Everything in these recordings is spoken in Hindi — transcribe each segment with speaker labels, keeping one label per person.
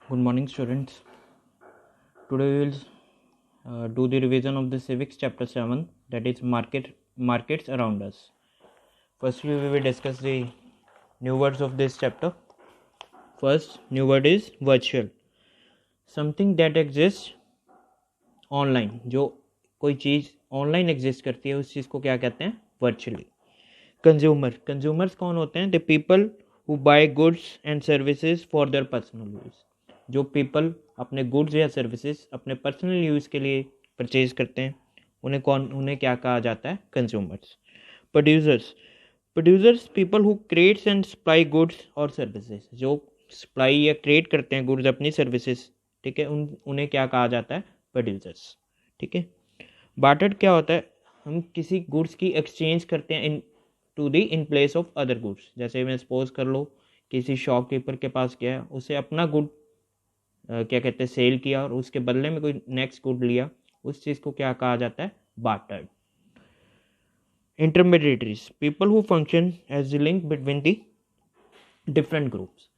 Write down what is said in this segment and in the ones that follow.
Speaker 1: Good morning, students. Today we will do the revision of the civics chapter 7, that is markets around us. Firstly, we will discuss the new words of this chapter. First new word is virtual. Something that exists online. जो कोई चीज़ ऑनलाइन एग्जिस्ट करती है उस चीज़ को क्या कहते हैं? वर्चुअली. कंज्यूमर्स कौन होते हैं? The people who buy goods and services for their personal use. जो पीपल अपने गुड्स या सर्विसेज अपने पर्सनल यूज़ के लिए परचेज करते हैं उन्हें क्या कहा जाता है? Consumers. Producers people who creates and supply goods और सर्विसेज. जो सप्लाई या क्रिएट करते हैं गुड्स अपनी सर्विसेज, ठीक है, उन्हें क्या कहा जाता है? प्रोड्यूसर्स. ठीक है. बार्टर क्या होता है? हम किसी गुड्स की एक्सचेंज करते हैं in place of other goods. जैसे मैं सपोज कर लो किसी शॉपकीपर के पास गया, उसे अपना गुड क्या कहते हैं सेल किया और उसके बदले में कोई नेक्स्ट गुड लिया, उस चीज़ को क्या कहा जाता है? Bartered. Intermediaries people who function as the link between the different groups.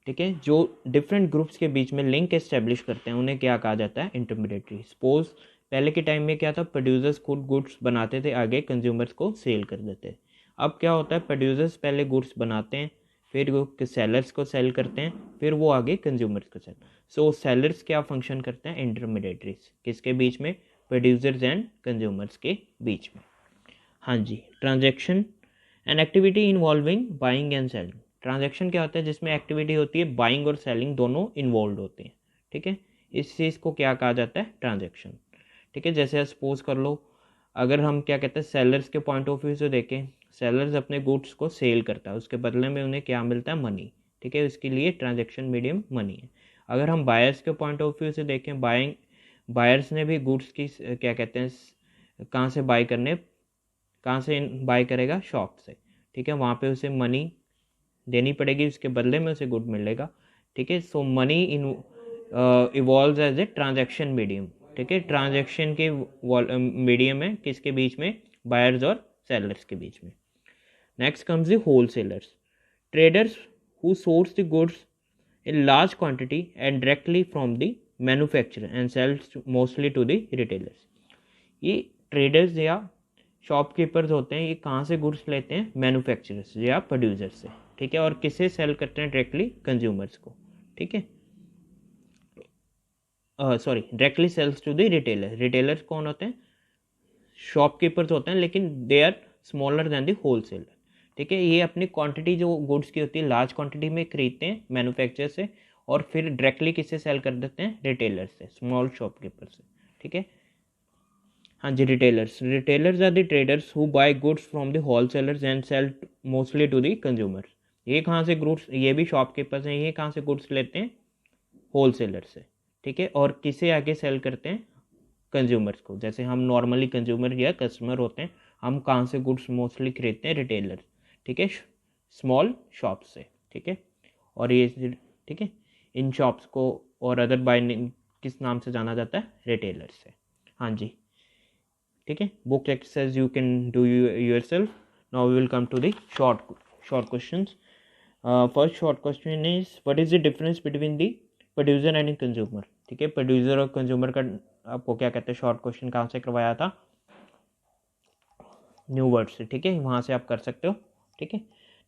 Speaker 1: ठीक है, जो डिफरेंट ग्रुप्स के बीच में लिंक एस्टेब्लिश करते हैं उन्हें क्या कहा जाता है? इंटरमीडिएटरी. सपोज पहले के टाइम में क्या था? प्रोड्यूसर्स खुद गुड्स बनाते थे, आगे कंज्यूमर्स को सेल कर देते. अब क्या होता है? प्रोड्यूसर्स पहले गुड्स बनाते हैं, फिर वो सेलर्स को सेल करते हैं, फिर वो आगे कंज्यूमर्स को सेल. सो सेलर्स क्या फंक्शन करते हैं? इंटरमीडिएटरीज. किसके बीच में? प्रोड्यूसर्स एंड कंज्यूमर्स के बीच में. हाँ जी. Transaction an activity involving buying and selling. Transaction क्या होता है? जिसमें एक्टिविटी होती है बाइंग और सेलिंग दोनों इन्वॉल्व होते हैं. ठीक है, इस चीज़ को क्या कहा जाता है? ट्रांजैक्शन. ठीक है, जैसे सपोज कर लो अगर हम क्या कहते हैं सेलर्स के पॉइंट ऑफ व्यू से देखें, सेलर्स अपने गुड्स को सेल करता है, उसके बदले में उन्हें क्या मिलता है? मनी. ठीक है, इसके लिए ट्रांजैक्शन मीडियम मनी है. अगर हम बायर्स के पॉइंट ऑफ व्यू से देखें, बायर्स ने भी गुड्स की क्या कहते हैं कहाँ से बाय करेगा? शॉप से. ठीक है, वहाँ पे उसे मनी देनी पड़ेगी, उसके बदले में उसे गुड मिलेगा. ठीक है, so money evolves as a transaction medium. ठीक है, ट्रांजैक्शन के मीडियम है किसके बीच में? बायर्स और सेलर्स के बीच में. Next comes the wholesalers. Traders who source the goods in large quantity and directly from the manufacturer and sells mostly to the retailers. ये ट्रेडर्स या शॉपकीपर्स होते हैं, ये कहाँ से गुड्स लेते हैं? मैन्युफैक्चरर्स या प्रोड्यूसर से. ठीक है, और किसे सेल करते हैं? डायरेक्टली कंज्यूमर्स को. ठीक है, sorry, directly sells to the retailer. Retailers कौन होते हैं? शॉपकीपर्स होते हैं, लेकिन they are smaller than the wholesaler. ठीक है, ये अपनी क्वांटिटी जो गुड्स की होती है लार्ज क्वांटिटी में खरीदते हैं मैन्युफैक्चरर से, और फिर डायरेक्टली किससे सेल कर देते हैं? रिटेलर से, स्मॉल शॉपकीपर से. ठीक है, हाँ जी. Retailers are the traders who buy goods from the wholesalers and sell mostly to the consumers. ये कहाँ से गुड्स? ये भी शॉपकीपर्स हैं. ये कहाँ से गुड्स लेते हैं? होलसेलर से. ठीक है, और किसे आगे सेल करते हैं? कंज्यूमर्स को. जैसे हम नॉर्मली कंज्यूमर या कस्टमर होते हैं, हम कहाँ से गुड्स मोस्टली खरीदते हैं? रिटेलर. ठीक है, स्मॉल शॉप से. ठीक है, और ये ठीक है, इन शॉप्स को और अदर बाय किस नाम से जाना जाता है? रिटेलर से. हाँ जी. ठीक है, book exercise you can do yourself. Now we will come to the short questions. First short question is what is the difference between the producer and consumer. ठीक है, प्रोड्यूसर और कंज्यूमर का आपको क्या कहते हैं? शॉर्ट क्वेश्चन कहाँ से करवाया था? न्यू वर्ड से. ठीक है, वहाँ से आप कर सकते हो. ठीक है,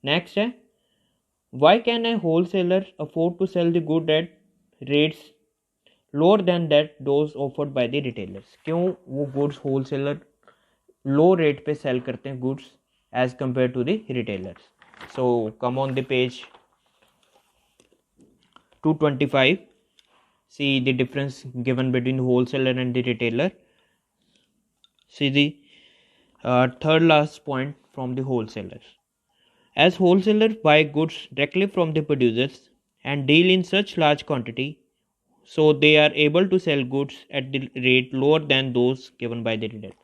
Speaker 1: नेक्स्ट है why can a wholesaler afford to sell the good at rates lower than that those offered by the retailers. क्यों वो गुड्स होलसेलर लो रेट पे सेल करते हैं goods as compare to the retailers? So come on the page 225. See the difference given between wholesaler and the retailer. See the third last point from the wholesalers. As wholesalers buy goods directly from the producers and deal in such large quantity, so they are able to sell goods at the rate lower than those given by the retailer.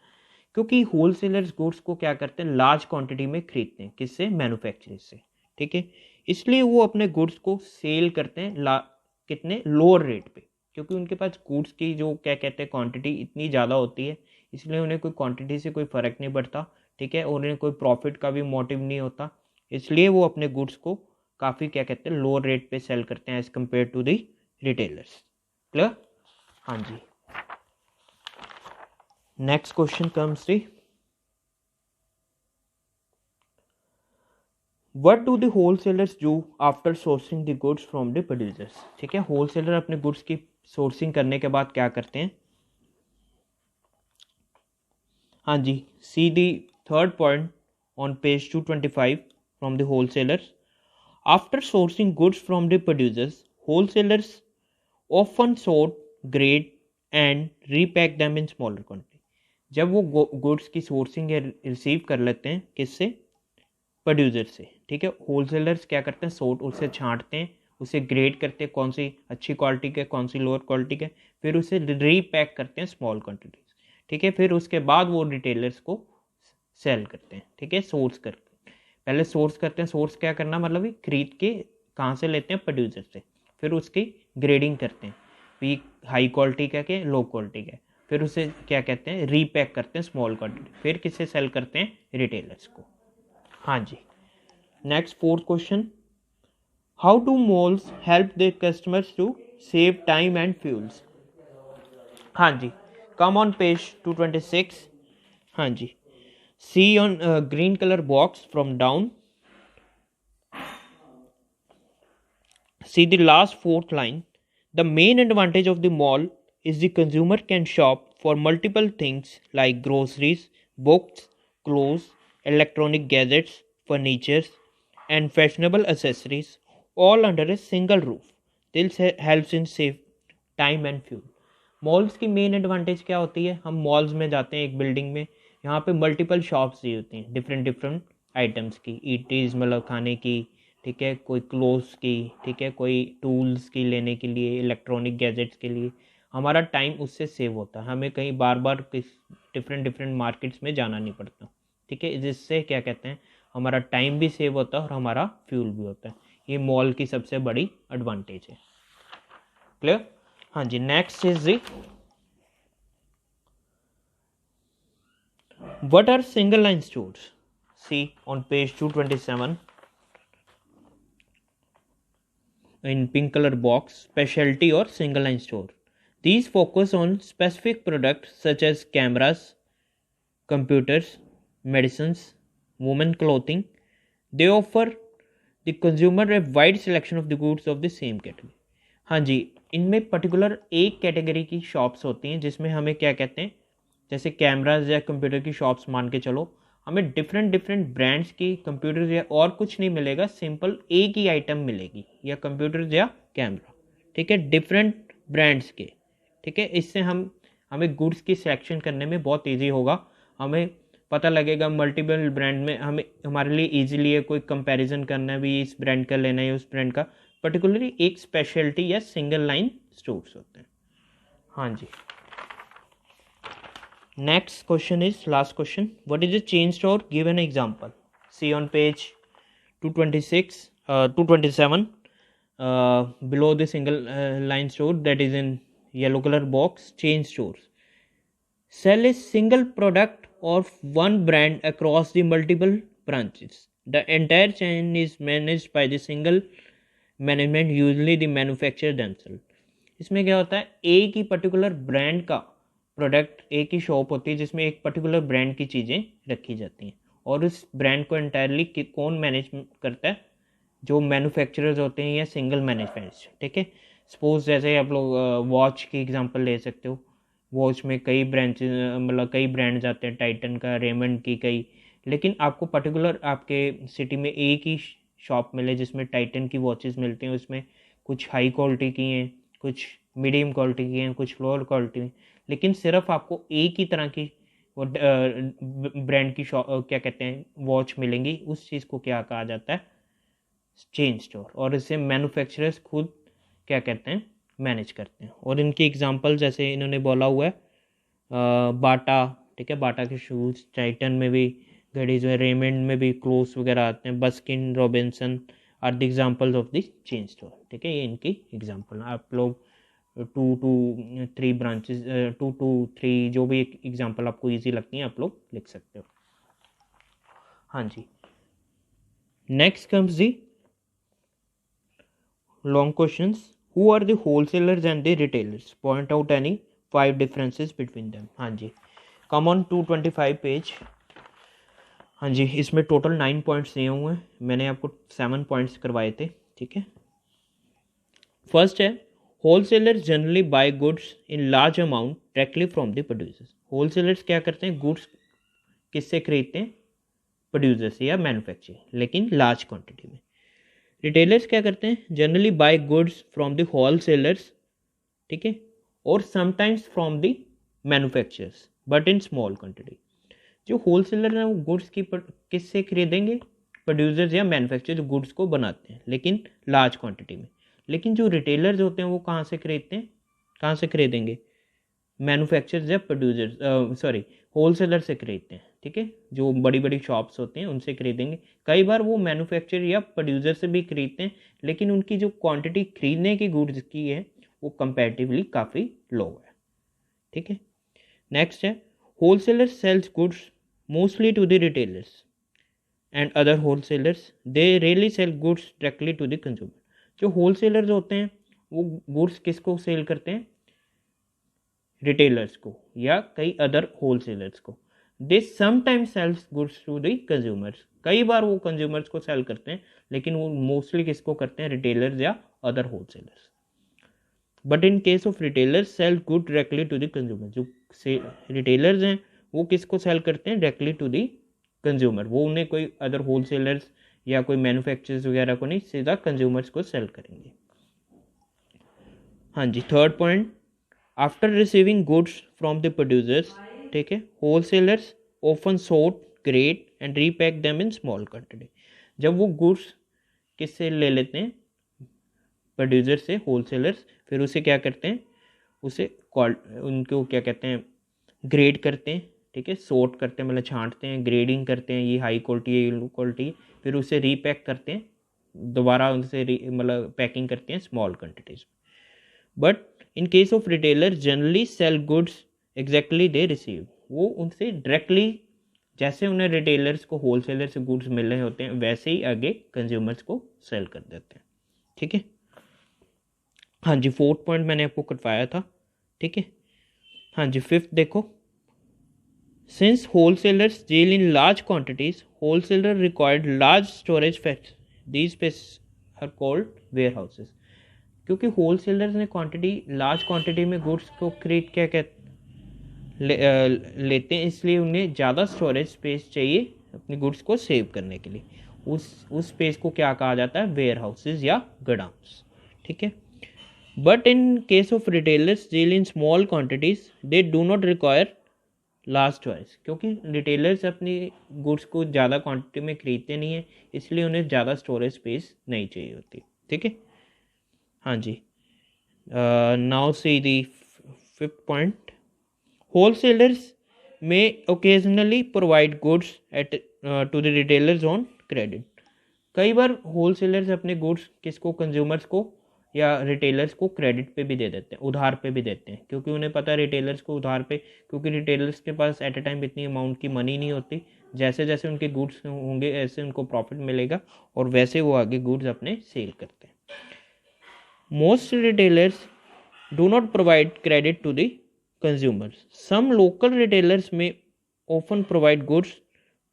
Speaker 1: क्योंकि होलसेलर्स गुड्स को क्या करते हैं? लार्ज क्वांटिटी में खरीदते हैं. किससे? मैन्युफैक्चरर से. ठीक है, इसलिए वो अपने गुड्स को सेल करते हैं कितने? लोअर रेट पे. क्योंकि उनके पास गुड्स की जो क्या कहते हैं क्वांटिटी इतनी ज़्यादा होती है, इसलिए उन्हें कोई क्वांटिटी से कोई फ़र्क नहीं पड़ता. ठीक है, और उन्हें कोई प्रॉफिट का भी मोटिव नहीं होता, इसलिए वो अपने गुड्स को काफ़ी क्या कहते हैं लोअर रेट पे सेल करते हैं as compare to the retailers. Clear? हाँ जी। Next question comes the, what do the wholesalers do after sourcing the goods from the producers. ठीक है, होलसेलर अपने गुड्स की सोर्सिंग करने के बाद क्या करते हैं? हाँ जी, see the third point on page 225 from the wholesalers, after sourcing goods from the producers wholesalers often sort, grade and repack them in smaller quantity। जब वो गुड्स की सोर्सिंग रिसीव कर लेते हैं किससे? प्रोड्यूसर से। ठीक है, होलसेलर्स क्या करते हैं? सोर्ट, उसे छांटते हैं, उसे ग्रेड करते हैं, कौन सी अच्छी क्वालिटी के, कौन सी लोअर क्वालिटी के, फिर उसे रीपैक करते हैं स्मॉल क्वान्टिटीज। ठीक है, फिर उसके बाद वो रिटेलर्स को सेल करते हैं। ठीक है, सोर्स करके पहले सोर्स करते हैं। सोर्स क्या करना मतलब खरीद के कहाँ से लेते हैं? प्रोड्यूसर से। फिर उसकी ग्रेडिंग करते हैं, भी हाई क्वालिटी का के लो क्वालिटी का। फिर उसे क्या कहते हैं? रीपैक करते हैं स्मॉल क्वान्टिटी। फिर किसे सेल करते हैं? रिटेलर्स को। हाँ जी। Next fourth question, how do malls help the customers to save time and fuels. हाँ जी, कम ऑन पेज 226। हाँ जी, see on green colour box from down, see the last fourth line. The main advantage of the mall is the consumer can shop for multiple things like groceries, books, clothes, electronic gadgets, furniture, and fashionable accessories all under a single roof. This helps in save time and fuel. Malls की मेन एडवांटेज क्या होती है? हम मॉल्स में जाते हैं एक बिल्डिंग में, यहाँ पे मल्टीपल शॉप्स दी होती हैं डिफरेंट डिफरेंट आइटम्स की, ईटीज मतलब खाने की, ठीक है, कोई क्लोथ्स की, ठीक है, कोई टूल्स की लेने के लिए, इलेक्ट्रॉनिक गैजेट्स के लिए। हमारा टाइम उससे सेव होता है, हमें कहीं बार बार किस डिफरेंट डिफरेंट मार्केट्स में जाना नहीं पड़ता। ठीक है, जिससे क्या कहते हैं, हमारा टाइम भी सेव होता है और हमारा फ्यूल भी होता है। ये मॉल की सबसे बड़ी एडवांटेज है। क्लियर? हाँ जी। Next is the, what are single line stores? See on page 227 in pink color box, specialty or single line store. These focus on specific products such as cameras, computers, medicines, women clothing. They offer the consumer a wide selection of the goods of the same category. हाँ जी, इनमें पर्टिकुलर एक कैटेगरी की शॉप्स होती हैं जिसमें हमें क्या कहते हैं, जैसे कैमराज या कंप्यूटर की शॉप्स मान के चलो, हमें डिफरेंट डिफरेंट ब्रांड्स की कंप्यूटर या और कुछ नहीं मिलेगा, सिंपल एक ही आइटम मिलेगी, या कंप्यूटर या कैमरा। ठीक है, डिफरेंट ब्रांड्स के। ठीक है, इससे हमें गुड्स की सिलेक्शन करने में बहुत ईजी होगा। हमें पता लगेगा मल्टीपल ब्रांड में, हमें हमारे लिए ईजिली है कोई कंपैरिजन करना है भी, इस ब्रांड का लेना है उस ब्रांड का। पर्टिकुलरली एक स्पेशलिटी या सिंगल लाइन स्टोर्स होते हैं। हाँ जी। Next question is last question, what is a chain store? Give an example. See on page 226 227 below the single line store, that is in yellow color box. Chain stores sell a single product of one brand across the multiple branches. The entire chain is managed by the single management, usually the manufacturer themselves. इसमें क्या होता है, एक ही पर्टिकुलर ब्रांड का प्रोडक्ट, एक ही शॉप होती है जिसमें एक पर्टिकुलर ब्रांड की चीज़ें रखी जाती हैं, और उस ब्रांड को एंटायरली कौन मैनेज करता है? जो मैन्युफैक्चरर्स होते हैं या सिंगल मैन्युफैक्चर। ठीक है, सपोज जैसे आप लोग वॉच की एग्जांपल ले सकते हो। वॉच में कई ब्रांचेज मतलब कई ब्रांड्स आते हैं, टाइटन का, रेमंड की, कई। लेकिन आपको पर्टिकुलर आपके सिटी में एक ही शॉप मिले जिसमें टाइटन की वॉचेस मिलती हैं, उसमें कुछ हाई क्वालिटी की हैं, कुछ मीडियम क्वालिटी की हैं, कुछ लोअर क्वालिटी में, लेकिन सिर्फ आपको एक ही तरह की वो ब्रांड की क्या कहते हैं वॉच मिलेंगी, उस चीज़ को क्या कहा जाता है? Chain store. और इसे मैन्युफैक्चरर्स खुद क्या कहते हैं? मैनेज करते हैं। और इनकी एग्जांपल जैसे इन्होंने बोला हुआ है, बाटा। ठीक है, बाटा के शूज़, टाइटन में भी घड़ीज में, रेमंड में भी क्लोथ्स वगैरह आते हैं, Baskin Robinson are the examples of the chain store. ठीक है, ये इनकी एग्जांपल। आप लोग 2 to 3 ब्रांचेस, 2 to 3 जो भी एग्जांपल आपको ईजी लगती हैं आप लोग लिख सकते हो। हाँ जी। Next comes the long questions, who are the wholesalers and the retailers, point out any 5 differences between them. हाँ जी, कम ऑन 225 पेज। हाँ जी, इसमें टोटल 9 पॉइंट्स दिए हुए हैं, मैंने आपको 7 पॉइंट्स करवाए थे, ठीक है। फर्स्ट है, wholesalers generally buy goods in large amount directly from the producers. Wholesalers क्या करते हैं, गुड्स किससे खरीदते हैं, प्रोड्यूसर से या मैन्युफैक्चर, लेकिन लार्ज क्वांटिटी में। रिटेलर्स क्या करते हैं, generally buy goods from the wholesalers, ठीक है, और sometimes from the manufacturers but in small quantity. जो होलसेलर हैं वो गुड्स की किससे खरीदेंगे, प्रोड्यूसर्स या मैन्युफैक्चर जो गुड्स को बनाते हैं, लेकिन लार्ज क्वांटिटी में। लेकिन जो रिटेलर्स होते हैं वो कहाँ से खरीदते हैं, कहाँ से खरीदेंगे, मैन्युफैक्चरर्स या प्रोड्यूसर्स सॉरी होलसेलर से खरीदते हैं, ठीक है। जो बड़ी बड़ी शॉप्स होते हैं उनसे खरीदेंगे। कई बार वो मैन्युफैक्चर या प्रोड्यूसर से भी खरीदते हैं, लेकिन उनकी जो क्वांटिटी खरीदने की गुड्स की है वो कंपैरेटिवली काफ़ी लो है, ठीक है। नेक्स्ट है, wholesaler sells goods mostly to the retailers and other wholesalers, they really sell goods directly to the consumer. जो होलसेलर्स होते हैं वो गुड्स किसको सेल करते हैं, रिटेलर्स को या कई अदर होलसेलर्स को। They sometimes sells goods to the consumers, कई बार वो कंज्यूमर्स को सेल करते हैं, लेकिन वो मोस्टली किसको करते हैं, रिटेलर्स या other wholesalers. But in case of retailers sell good directly to the consumer, जो रिटेलर्स हैं वो किसको सेल करते हैं, डायरेक्टली टू द कंज्यूमर। वो उन्हें कोई अदर होलसेलर्स या कोई मैन्युफैक्चरर्स वगैरह को नहीं, सीधा कंज्यूमर्स को सेल करेंगे। हाँ जी, third point, after receiving goods from the producers, ठीक है, wholesalers often sort, grade and repack them in small quantity. जब वो गुड्स किससे ले लेते हैं, प्रोड्यूसर से, होलसेलर्स, फिर उसे क्या करते हैं, उसे उनको क्या कहते हैं, ग्रेड करते हैं, ठीक है, सॉर्ट करते हैं, मतलब छांटते हैं, ग्रेडिंग करते हैं, ये हाई क्वालिटी है, ये लो क्वालिटी, फिर उसे रीपैक करते हैं, दोबारा उनसे मतलब पैकिंग करते हैं small quantities. But in case of retailer generally sell goods exactly they receive, वो उनसे डायरेक्टली, जैसे उन्हें रिटेलर्स को होलसेलर से गुड्स मिल रहे होते हैं वैसे ही आगे कंज्यूमर्स को सेल कर देते हैं, ठीक है। हाँ जी, फोर्थ पॉइंट मैंने आपको कटवाया था, ठीक है। हाँ जी, फिफ्थ देखो, since wholesalers deal in large quantities, wholesaler required large storage facts, these space are called warehouses. क्योंकि होलसेलर्स ने लार्ज क्वांटिटी में गुड्स को खरीद क्या लेते हैं, इसलिए उन्हें ज़्यादा स्टोरेज स्पेस चाहिए अपनी गुड्स को सेव करने के लिए। उस स्पेस को क्या कहा जाता है, वेयर हाउसेज या गोडाउन्स, ठीक है। But in case of retailers deal in small quantities, they do not require large storage, क्योंकि रिटेलर्स अपनी गुड्स को ज़्यादा क्वांटिटी में खरीदते नहीं है, इसलिए उन्हें ज़्यादा स्टोरेज स्पेस नहीं चाहिए होती, ठीक है। हाँ जी, now see the fifth point, wholesalers may occasionally provide goods at to the retailers on credit. कई बार होलसेलर्स अपने गुड्स किसको, कंज्यूमर्स को या रिटेलर्स को क्रेडिट पे भी दे देते हैं, उधार पे भी देते हैं, क्योंकि उन्हें पता है रिटेलर्स को उधार पे, क्योंकि रिटेलर्स के पास एट ए टाइम इतनी अमाउंट की मनी नहीं होती, जैसे जैसे उनके गुड्स होंगे ऐसे उनको प्रॉफिट मिलेगा और वैसे वो आगे गुड्स अपने सेल करते हैं। Most retailers do not provide credit to the consumers. Some local retailers may often provide goods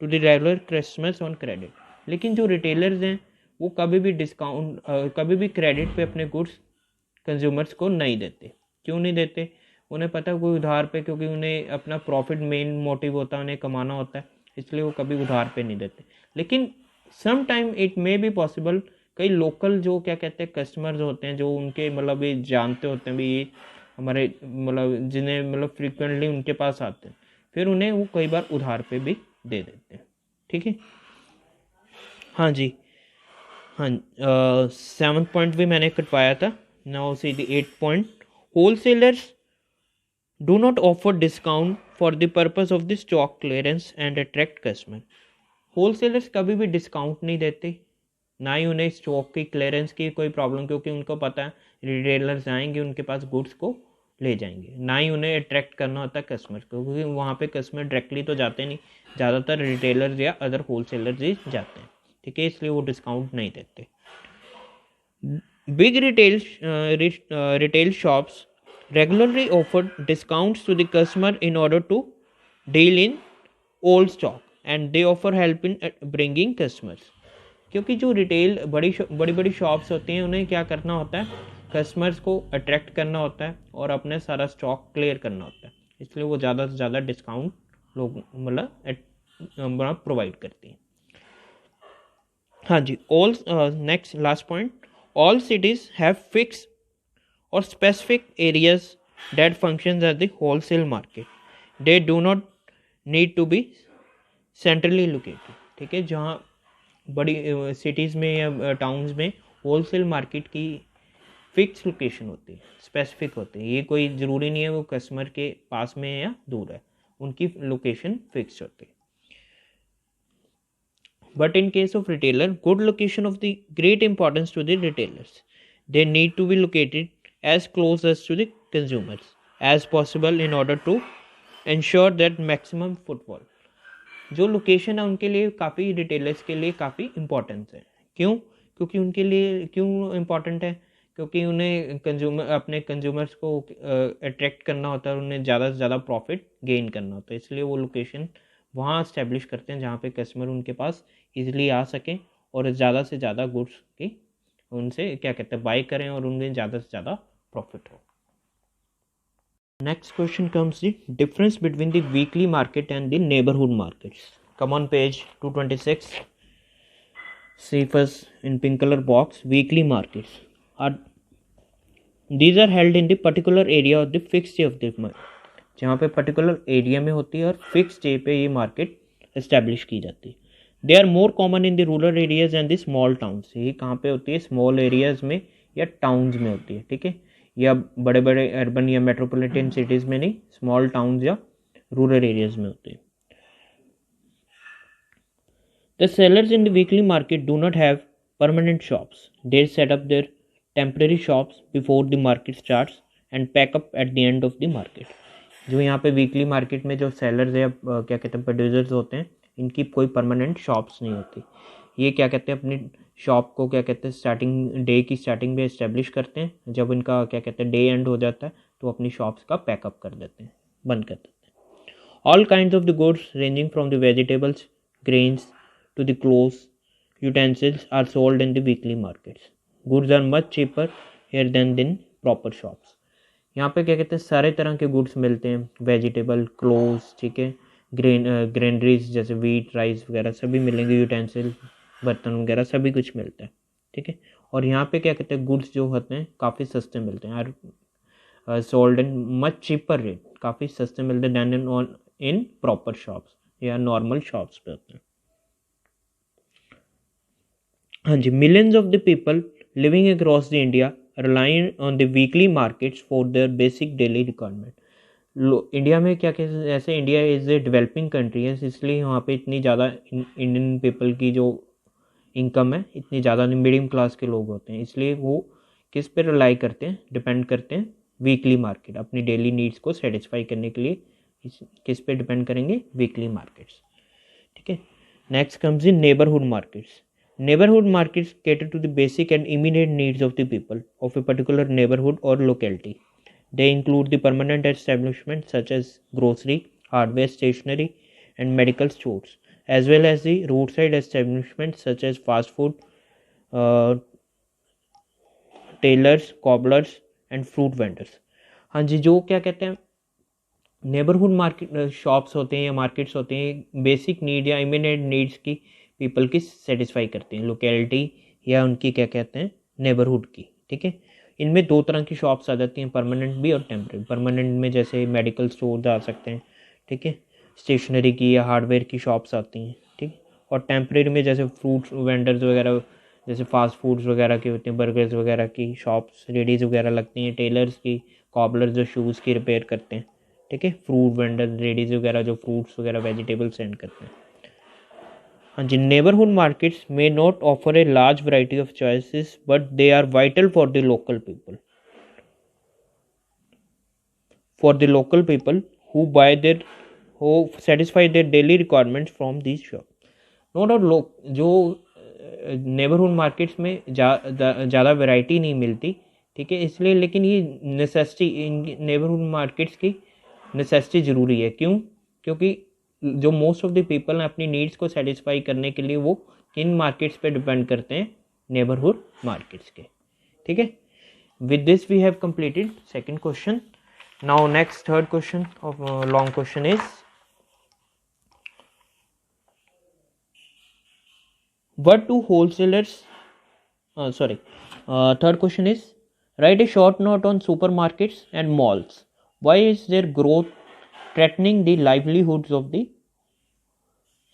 Speaker 1: to the regular customers on credit. लेकिन जो रिटेलर्स हैं वो कभी भी डिस्काउंट कभी भी क्रेडिट पे अपने गुड्स कंज्यूमर्स को नहीं देते। क्यों नहीं देते, उन्हें पता है कोई उधार पे, क्योंकि उन्हें अपना प्रॉफिट मेन मोटिव होता है, उन्हें कमाना होता है, इसलिए वो कभी उधार पे नहीं देते। लेकिन some time it may be possible, कई लोकल जो क्या कहते हैं कस्टमर्स होते हैं, जो उनके मतलब ये जानते होते हैं भी ये हमारे मतलब जिन्हें मतलब फ्रिक्वेंटली उनके पास आते हैं, फिर उन्हें वो कई बार उधार पे भी दे देते हैं, ठीक है। हाँ जी, हाँ, सेवन्थ पॉइंट भी मैंने कटवाया था। Now see the eighth point, wholesalers do not offer discount for the purpose of the stock clearance and attract customer. Wholesalers कभी भी डिस्काउंट नहीं देते, ना ही उन्हें स्टॉक की क्लियरेंस की कोई प्रॉब्लम, क्योंकि उनको पता है रिटेलर्स आएंगे उनके पास गुड्स को ले जाएंगे। ना ही उन्हें अट्रैक्ट करना होता है कस्टमर को, क्योंकि वहाँ पे कस्टमर डायरेक्टली तो जाते नहीं, ज़्यादातर रिटेलर्स या अदर होलसेलर्स ही जाते हैं, ठीक है, इसलिए वो डिस्काउंट नहीं देते। Big retail shops regularly offer discounts to the customer in order to deal in old stock, and they offer help in bringing customers. क्योंकि जो रिटेल बड़ी बड़ी शॉप्स होती हैं उन्हें क्या करना होता है, कस्टमर्स को अट्रैक्ट करना होता है और अपने सारा स्टॉक क्लियर करना होता है, इसलिए वो ज़्यादा से ज़्यादा डिस्काउंट लोग मतलब प्रोवाइड करती हैं. हाँ जी. All next last point, all cities have fixed or specific areas that functions as the wholesale market. They do not need to be centrally located. ठीक है, जहाँ बड़ी सिटीज़ में या टाउन्स में होलसेल मार्केट की फिक्स लोकेशन होती है, स्पेसिफिक होती है. ये कोई ज़रूरी नहीं है वो कस्टमर के पास में है या दूर है, उनकी लोकेशन फिक्स होती है. But in case of retailer, good location of the great importance to the retailers. They need to be located as close as to the consumers as possible in order to ensure that maximum footfall. जो लोकेशन है उनके लिए काफ़ी रिटेलर्स के लिए काफ़ी इम्पोर्टेंस है. क्यों? क्योंकि उनके लिए क्यों इम्पोर्टेंट है? क्योंकि उन्हें अपने कंज्यूमर्स को अट्रैक्ट करना होता है और उन्हें ज़्यादा से ज़्यादा प्रॉफिट गेन करना होता है, इसलिए वो लोकेशन वहाँ इस्टेब्लिश करते हैं जहाँ पे कस्टमर उनके पास इजीली आ सकें और ज़्यादा से ज़्यादा गुड्स की उनसे क्या कहते हैं बाई करें और उनमें ज़्यादा से ज़्यादा प्रॉफिट हो. Next question comes the difference between the weekly market and the neighbourhood markets. Come on page 226. See first in pink color box, weekly markets are these are held in the particular area of the fixed day of the month. जहाँ पे पर्टिकुलर एरिया में होती है और फिक्स डे पे ये मार्केट इस्टेब्लिश की जाती है. They are more common in the rural areas and the small towns. ये कहाँ पे होती है? स्मॉल एरियाज में या टाउन्स में होती है. ठीक है, या बड़े बड़े अर्बन या मेट्रोपॉलिटन सिटीज़ में नहीं, स्मॉल टाउन्स या रूरल एरियाज में होती है. The sellers in the weekly market do not have permanent shops. They set up their temporary shops before the market starts and pack up at the end of the market. जो यहाँ पे वीकली मार्केट में जो सेलर्स या क्या कहते हैं प्रोड्यूसर्स होते हैं, इनकी कोई परमानेंट शॉप्स नहीं होती. ये क्या कहते हैं अपनी शॉप को क्या कहते हैं स्टार्टिंग डे की स्टार्टिंग में इस्टेब्लिश करते हैं. जब इनका क्या कहते हैं डे एंड हो जाता है तो अपनी शॉप्स का पैकअप कर देते हैं, बंद कर देते हैं. All kind of the goods ranging from the vegetables, grains to the clothes, utensils are sold in the weekly markets. Goods are much cheaper here than in proper shops. यहाँ पे क्या कहते हैं सारे तरह के गुड्स मिलते हैं, वेजिटेबल, क्लोथ्स, ठीक है, ग्रेनरीज जैसे वीट, राइस वगैरह सभी मिलेंगे, यूटेंसिल, बर्तन वगैरह सभी कुछ मिलता है. ठीक है, और यहाँ पे क्या कहते हैं गुड्स जो होते हैं काफ़ी सस्ते मिलते हैं, और sold in much cheaper rate, काफ़ी सस्ते मिलते हैं दैन इन प्रॉपर शॉप्स या नॉर्मल शॉप्स पे होते हैं. हाँ जी. Millions of the people living across the India relying on the weekly markets for their basic daily requirement. India में क्या कहते हैं, ऐसे India is a developing country है, इसलिए वहाँ पे इतनी ज़्यादा इंडियन पीपल की जो इनकम है इतनी ज़्यादा नहीं, मीडियम क्लास के लोग होते हैं, इसलिए वो किस पे रिलाई करते हैं, डिपेंड करते हैं वीकली मार्केट. अपनी डेली नीड्स को सेटिस्फाई करने के लिए किस पे डिपेंड करेंगे? Weekly markets. ठीक है. Next comes in neighbourhood markets. Neighborhood markets cater to the basic and immediate needs of the people of a particular neighborhood or locality. They include the permanent establishments such as grocery, hardware, stationery, and medical stores, as well as the roadside establishments such as fast food, tailors, cobblers, and fruit vendors. हाँ जी, जो क्या कहते हैं नेबरहुड मार्केट शॉप्स होते हैं या मार्केट्स होते हैं, बेसिक नीड या इमीडिएट नीड्स की पीपल की सेटिस्फाई करते हैं, लोकेलिटी या उनकी क्या कहते हैं नेबरहुड की. ठीक है, इनमें दो तरह की शॉप्स आ जाती हैं, परमानेंट भी और टेम्परेरी. परमानेंट में जैसे मेडिकल स्टोर्स आ सकते हैं, ठीक है, स्टेशनरी की या हार्डवेयर की शॉप्स आती हैं. ठीक, और टेम्परेरी में जैसे फ्रूट वेंडर्स वगैरह, जैसे फास्ट फूड्स वगैरह के होते हैं, बर्गर्स वगैरह की शॉप्स, रेडीज़ वगैरह लगती हैं, टेलर्स की, कॉबलर्स जो शूज़ की रिपेयर करते हैं. ठीक है, फ्रूट वेंडर, रेडीज़ वगैरह जो फ्रूट्स वगैरह वेजिटेबल सेंड करते हैं. हाँ जी. Neighbourhood markets may not offer a large variety of choices but they are vital for the local people, who buy their who satisfy their daily requirements from these shops. No doubt लोग जो नेबरहुड मार्केट्स में ज़्यादा वैरायटी नहीं मिलती, ठीक है, इसलिए, लेकिन ये नेसेसिटी, इन नेबरहुड मार्केट्स की नेसेसिटी ज़रूरी है। क्यों? क्योंकि जो मोस्ट ऑफ द पीपल हैं अपनी नीड्स को सेटिस्फाई करने के लिए वो किन मार्केट्स पे डिपेंड करते हैं? नेबरहुड मार्केट्स के, ठीक है। With this we have completed second question. Now next third question of long question is what do wholesalers third question is write a short note on supermarkets and malls. Why is their growth threatening the livelihoods of the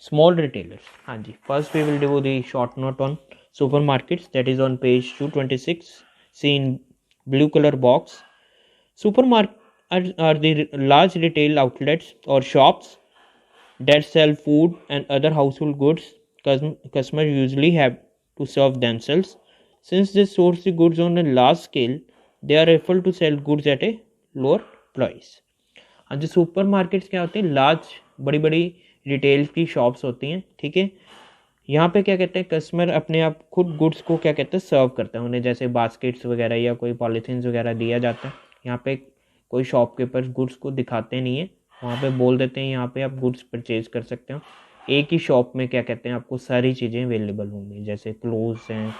Speaker 1: small retailers? हाँ जी, first we will do the short note on supermarkets, that is on page 226. See in blue color box. Supermarkets are the large retail outlets or shops that sell food and other household goods. Customers usually have to serve themselves. Since they source the goods on a large scale, they are able to sell goods at a lower price. जो सुपर मार्केट्स क्या होते हैं? लार्ज, बड़ी बड़ी रिटेल की शॉप्स होती हैं, ठीक है। यहाँ पे क्या कहते हैं? कस्टमर अपने आप खुद गुड्स को क्या कहते हैं? सर्व करते हैं उन्हें, जैसे बास्केट्स वगैरह या कोई पॉलीथीन्स वगैरह दिया जाता है। यहाँ पे कोई शॉपकीपर गुड्स को दिखाते नहीं है, वहाँ पे बोल देते हैं यहाँ पे आप गुड्स परचेज कर सकते हो। एक ही शॉप में क्या कहते हैं? आपको सारी चीज़ें अवेलेबल होंगी, जैसे क्लोथ्स हैं,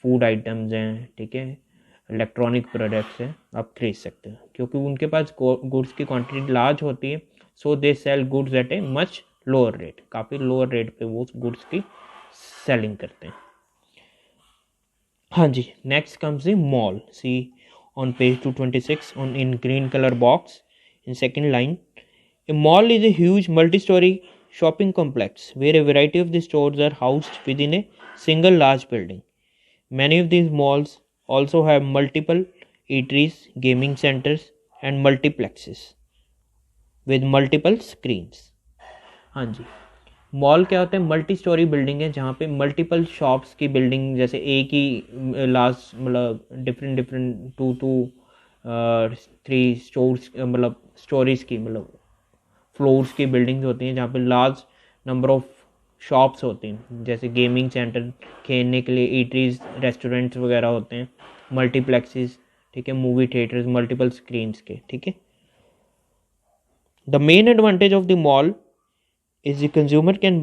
Speaker 1: फूड आइटम्स हैं, ठीक है, इलेक्ट्रॉनिक प्रोडक्ट्स हैं, आप खरीद सकते हैं क्योंकि उनके पास गुड्स की क्वांटिटी लार्ज होती है। So they sell goods at a much lower rate, काफ़ी लोअर रेट पे वो गुड्स की सेलिंग करते हैं। हाँ जी, next comes the mall. See on page 226 on in green colour box in second line, a mall is a huge multi-story shopping complex where a variety of the stores are housed within a single large building. Many of these malls also have multiple eateries, gaming centers and multiplexes with multiple screens. हाँ जी, मॉल क्या होता है? मल्टी स्टोरी बिल्डिंग है जहाँ पे मल्टीपल शॉप्स की बिल्डिंग, जैसे एक ही लास्ट मतलब डिफरेंट 3 स्टोर्स मतलब स्टोरीज की मतलब फ्लोर्स की बिल्डिंग्स होती हैं जहाँ पे लार्ज नंबर ऑफ शॉप्स होती हैं, जैसे गेमिंग सेंटर, खेलने के लिए ईटरीज, रेस्टोरेंट्स वगैरह होते हैं, मल्टीप्लेक्सेस, ठीक है, मूवी थिएटर्स, मल्टीपल स्क्रीन्स के, ठीक है। The main advantage of the mall is the consumer can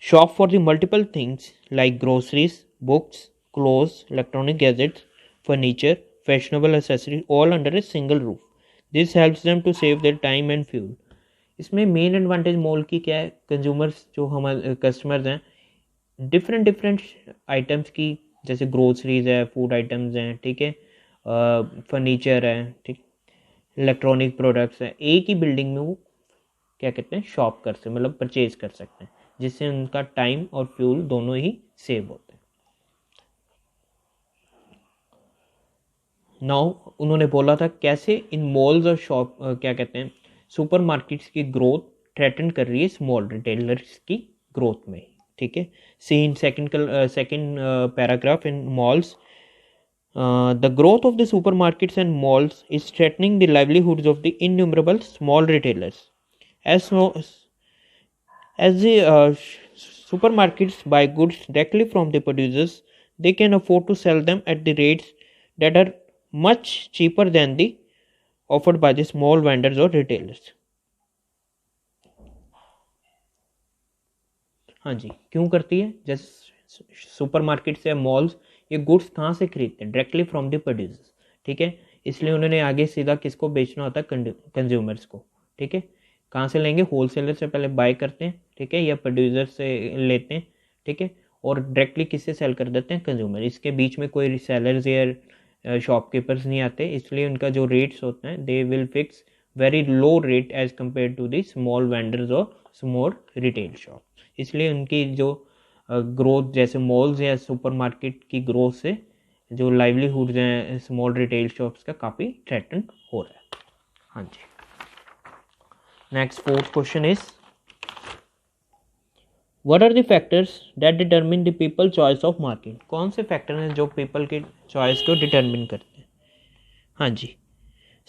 Speaker 1: shop for the multiple things like groceries, books, clothes, electronic gadgets, furniture, fashionable accessories all under a single roof. This helps them to save their time and fuel. इसमें मेन एडवांटेज मॉल की क्या है? कंज्यूमर्स जो हमारे कस्टमर्स हैं डिफरेंट आइटम्स की, जैसे ग्रोसरीज है, फूड आइटम्स हैं, ठीक है, फर्नीचर है, ठीक, इलेक्ट्रॉनिक प्रोडक्ट्स हैं, एक ही बिल्डिंग में वो क्या कहते हैं? शॉप कर सकते, मतलब परचेज कर सकते हैं, जिससे उनका टाइम और फ्यूल दोनों ही सेव होते हैं। नाउ उन्होंने बोला था कैसे इन मॉल्स और शॉप क्या कहते हैं सुपर मार्केट्स की ग्रोथ थ्रेटन कर रही है स्मॉल रिटेलर्स की ग्रोथ में, ठीक है। See in second paragraph in malls, the growth of the supermarkets and malls is threatening the livelihoods of the innumerable small retailers. As the supermarkets buy goods directly from the producers, they can afford to sell them at the rates that are much cheaper than the offered by the small vendors or retailers. हाँ जी, क्यों करती है? जैसे सुपरमार्केट्स या मॉल्स ये गुड्स कहाँ से खरीदते हैं? डायरेक्टली फ्रॉम द प्रोड्यूसर्स, ठीक है, इसलिए उन्होंने आगे सीधा किसको बेचना होता है? कंज्यूमर्स को, ठीक है। कहाँ से लेंगे? होलसेलर से पहले बाय करते हैं, ठीक है, या प्रोड्यूसर से लेते हैं, ठीक है, और डायरेक्टली किससे सेल कर देते हैं? कंज्यूमर। इसके बीच में कोई रीसेलर्स या शॉपकीपर्स नहीं आते, इसलिए उनका जो रेट्स होते हैं they will fix very low rate as compare to the small vendors और स्मॉल रिटेल शॉप। इसलिए उनकी जो ग्रोथ, जैसे मॉल्स या सुपरमार्केट की ग्रोथ से जो लाइवलीहुड्स हैं स्मॉल रिटेल शॉप्स का काफ़ी थ्रेटन हो रहा है। हाँ जी, next fourth question is what are the factors that determine the people choice of market? कौन से फैक्टर हैं जो पीपल की चॉइस को डिटरमिन करते हैं? हाँ जी,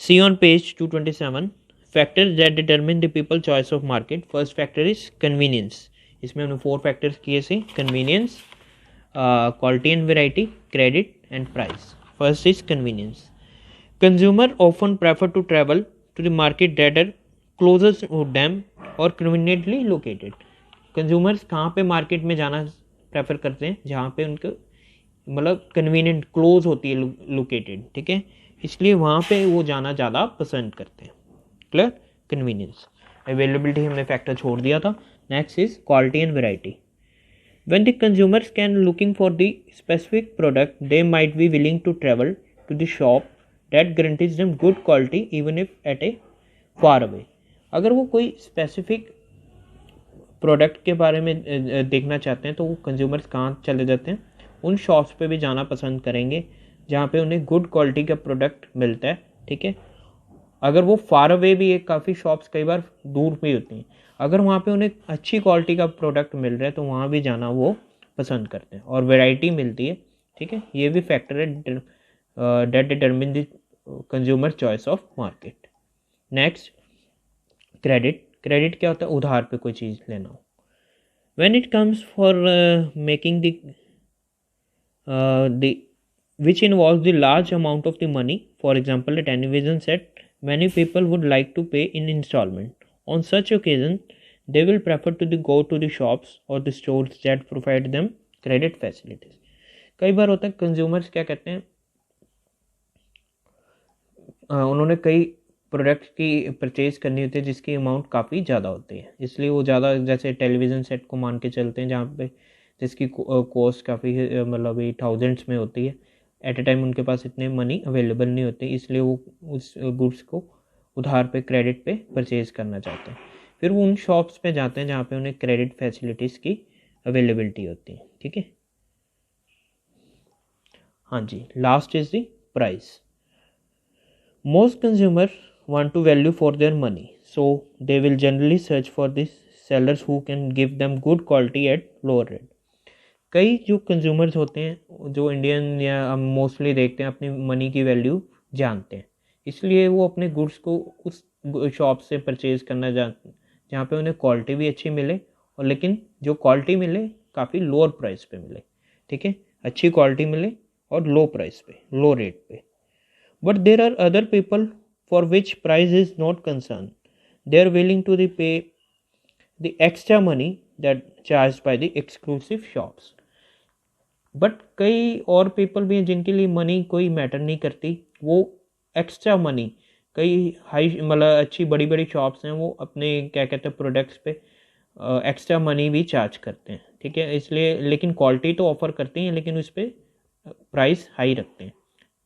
Speaker 1: see on page 227 factors that determine the people choice of market. First factor is convenience. इसमें हमने 4 फैक्टर्स किए थे, convenience, quality and variety, credit and price. First is convenience. Consumer often prefer to travel to the market that are closest to them और कन्वीनियंटली लोकेटेड. कंज्यूमर्स कहाँ पे मार्केट में जाना प्रेफर करते हैं, जहाँ पे उनको मतलब कन्वीनियंट क्लोज होती है लोकेटेड, ठीक है, इसलिए वहाँ पे वो जाना ज़्यादा पसंद करते हैं. क्लियर. कन्वीनियंस. अवेलेबिलिटी हमने फैक्टर छोड़ दिया था. Next is quality and variety. When the consumers can looking for the specific product, they might be willing to travel to the shop that guarantees them good quality even if at a far away. अगर वो कोई स्पेसिफिक प्रोडक्ट के बारे में देखना चाहते हैं तो वो कंज्यूमर्स कहाँ चले जाते हैं, उन शॉप्स पे भी जाना पसंद करेंगे जहाँ पे उन्हें गुड क्वालिटी का प्रोडक्ट मिलता है. ठीक है. अगर वो फार अवे भी है, काफ़ी शॉप्स कई बार दूर भी होती हैं, अगर वहाँ पे उन्हें अच्छी क्वालिटी का प्रोडक्ट मिल रहा है तो वहाँ भी जाना वो पसंद करते हैं और वैरायटी मिलती है. ठीक है. ये भी फैक्टर है that determine the consumer choice of market. Next, credit. Credit क्या होता है? उधार पे कोई चीज़ लेना हो. When it comes for making the which involves the large amount of the money, for example a television set, many people would like to pay in installment. On such occasion they will prefer to go to the shops or the stores that provide them credit facilities. कई बार होता है कंज्यूमर्स क्या कहते हैं, उन्होंने कई प्रोडक्ट्स की परचेज करनी होती है जिसकी अमाउंट काफ़ी ज़्यादा होती है, इसलिए वो ज़्यादा, जैसे टेलीविज़न सेट को मान के चलते हैं जहाँ पे जिसकी कॉस्ट काफ़ी मतलब 1000s में होती है, एट ए टाइम उनके पास इतने मनी अवेलेबल नहीं होते, इसलिए वो उस गुड्स को उधार पे क्रेडिट पे परचेज़ करना चाहते हैं. फिर वो उन शॉप्स पे जाते हैं जहाँ पे उन्हें क्रेडिट फैसिलिटीज़ की अवेलेबिलिटी होती है. ठीक है. हाँ जी. Last is the price. Most consumer want to value for their money, so they will generally search for the sellers who can give them good quality at lower rate. कई जो कंज्यूमर्स होते हैं जो इंडियन या हम मोस्टली देखते हैं अपनी मनी की वैल्यू जानते हैं, इसलिए वो अपने गुड्स को उस शॉप से परचेज़ करना जानते हैं जहाँ पे उन्हें क्वालिटी भी अच्छी मिले और लेकिन जो क्वालिटी मिले काफ़ी लोअर प्राइस पे मिले. ठीक है. अच्छी क्वालिटी मिले और लो प्राइस पे, लो रेट पे. But there are other people for which price is not concerned. They are willing to pay the extra money that charged by the exclusive shops. But कई और पीपल भी हैं जिनके लिए मनी कोई मैटर नहीं करती, वो एक्स्ट्रा मनी, कई हाई मतलब अच्छी बड़ी बड़ी शॉप्स हैं वो अपने क्या कहते हैं प्रोडक्ट्स पे एक्स्ट्रा मनी भी चार्ज करते हैं. ठीक है. इसलिए लेकिन क्वालिटी तो ऑफर करती हैं लेकिन उस पर प्राइस हाई रखते हैं.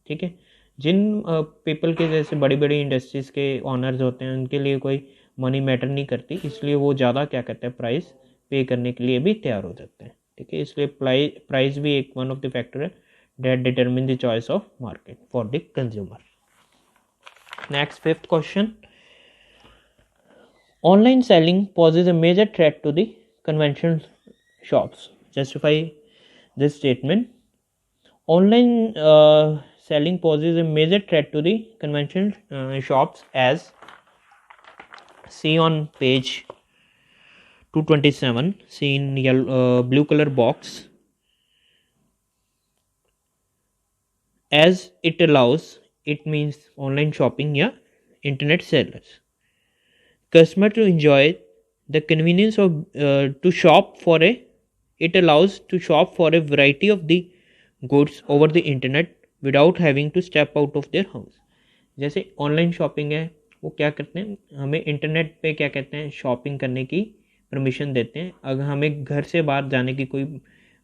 Speaker 1: ठीक है. जिन पीपल के जैसे बड़ी बड़ी इंडस्ट्रीज़ के ऑनर्स होते हैं उनके लिए कोई मनी मैटर नहीं करती, इसलिए वो ज़्यादा क्या कहते हैं प्राइस पे करने के लिए भी तैयार हो जाते हैं. ठीक है. इसलिए प्राइस भी एक वन ऑफ द फैक्टर है that determine the choice of market for the consumer. Next, fifth question. Online selling poses a major threat to the conventional shops. Justify this statement. Online selling poses a major threat to the conventional shops as see on page 227, see in yellow, blue color box, as it allows, it means online shopping या internet sellers, customer to enjoy the convenience of to shop for a, it allows to shop for a variety of the goods over the internet without having to step out of their house. जैसे ऑनलाइन शॉपिंग है, वो क्या करते हैं, हमें इंटरनेट पे क्या कहते हैं शॉपिंग करने की परमिशन देते हैं. अगर हमें घर से बाहर जाने की कोई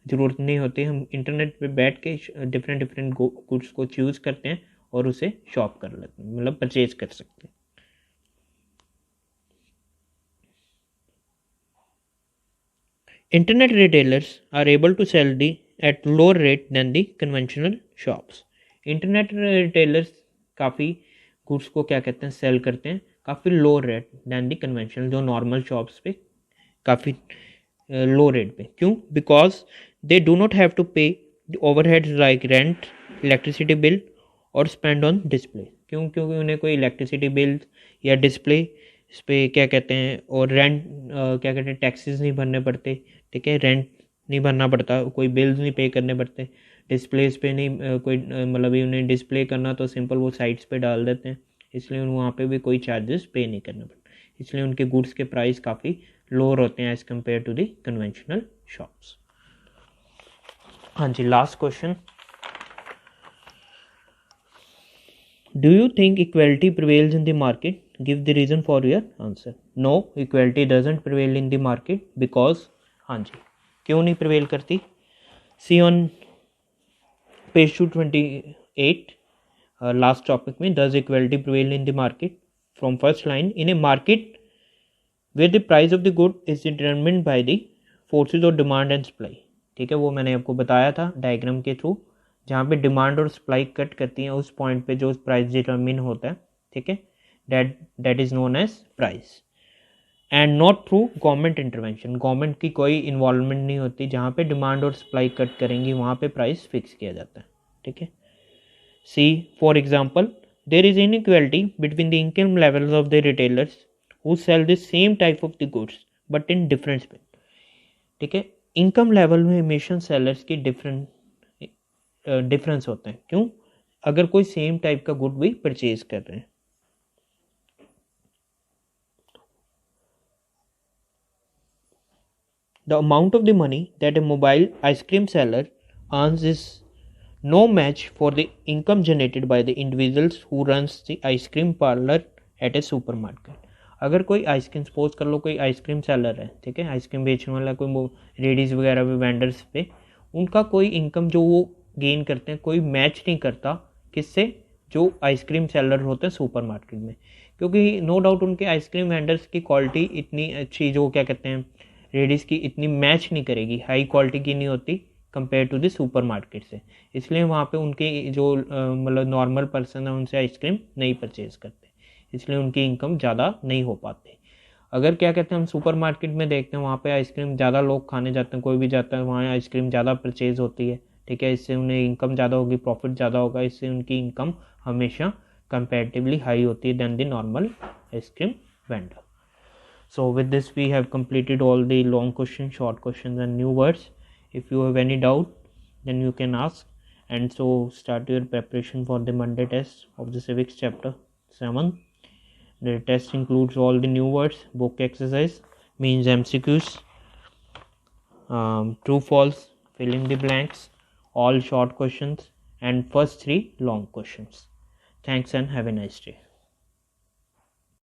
Speaker 1: ज़रूरत नहीं होती, हम इंटरनेट पे बैठ के डिफरेंट गुड्स को चूज़ करते हैं और उसे शॉप कर लेते हैं, मतलब परचेज कर सकते हैं. Internet retailers are able to sell the at lower rate than the conventional shops. Internet retailers काफ़ी गुड्स को क्या कहते हैं सेल करते हैं काफ़ी low rate than the conventional, जो नॉर्मल शॉप्स पे काफ़ी लो रेट पे. क्यों? Because they do not have to pay overheads like rent, electricity bill और स्पेंड ऑन डिस्प्ले. क्यों? क्योंकि उन्हें कोई इलेक्ट्रिसिटी बिल या डिस्प्ले इस पर क्या कहते हैं, और रेंट क्या कहते हैं, टैक्सेस नहीं भरने पड़ते, ठीक है, रेंट नहीं भरना पड़ता, कोई बिल्स नहीं पे करने पड़ते, डिस्प्लेस पे नहीं कोई मतलब उन्हें डिस्प्ले करना तो सिंपल वो साइट्स पे डाल देते हैं, इसलिए वहाँ पे भी कोई चार्जेस पे नहीं करना पड़ता, इसलिए उनके गुड्स के प्राइस काफ़ी लोअर होते हैं as compare to the conventional shops. हाँ जी, last question, do you think equality prevails in the market? Give the reason for your answer. No, equality doesn't prevail in the market because, हाँ जी, क्यों नहीं prevail करती? See on page 228, last topic में, does equality prevail in the market? From first line, in a market where the price of the good is determined by the forces of demand and supply, ठीक है, वो मैंने आपको बताया था डायग्राम के थ्रू, जहाँ पे डिमांड और सप्लाई कट करती हैं उस पॉइंट पे जो प्राइस डिटरमिन होता है, ठीक है, that is known as price, and not through government intervention, government की कोई इन्वॉल्वमेंट नहीं होती, जहाँ पे डिमांड और सप्लाई कट करेंगी वहाँ पे प्राइस फिक्स किया जाता है, ठीक है। See for example, there is inequality between the income levels of the retailers who sell the same type of the goods but in different spade, ठीक है, इनकम लेवल में हमेशा सेलर्स की डिफरेंस होते हैं, क्यों, अगर कोई सेम टाइप का गुड भी परचेज कर रहे हैं। The amount of the money that a mobile ice cream seller earns is no match for the income generated by the individuals who runs the ice cream parlor at a supermarket. अगर कोई आइसक्रीम, सपोज कर लो कोई आइसक्रीम सेलर है, ठीक है, आइसक्रीम बेचने वाला कोई रेडीज वगैरह पे, वेंडर्स पे, उनका कोई इनकम जो वो गेन करते हैं कोई मैच नहीं करता किससे, जो आइसक्रीम सेलर होते हैं सुपर मार्केट में, क्योंकि नो डाउट उनके आइसक्रीम वेंडर्स की क्वालिटी इतनी अच्छी, जो क्या कहते हैं रेडीज की, इतनी मैच नहीं करेगी, हाई क्वालिटी की नहीं होती compare to the supermarket से, इसलिए वहाँ पे उनके जो मतलब नॉर्मल पर्सन है उनसे आइसक्रीम नहीं परचेज करते, इसलिए उनकी इनकम ज़्यादा नहीं हो पाती। अगर क्या कहते हैं हम सुपर मार्केट में देखते हैं, वहाँ पे आइसक्रीम ज़्यादा लोग खाने जाते हैं, कोई भी जाता है वहाँ आइसक्रीम ज़्यादा परचेज होती है, ठीक है, इससे उन्हें इनकम ज़्यादा होगी, प्रॉफिट ज़्यादा होगा, इससे उनकी इनकम हमेशा कंपैरेटिवली हाई होती है than the normal ice cream vendor. So with this we have completed all the long questions, short questions and new words. If you have any doubt then you can ask, and so start your preparation for the Monday test of the civics chapter 7. The test includes all the new words, book exercise, means MCQs, true false, fill in the blanks, all short questions and first 3 long questions. Thanks and have a nice day.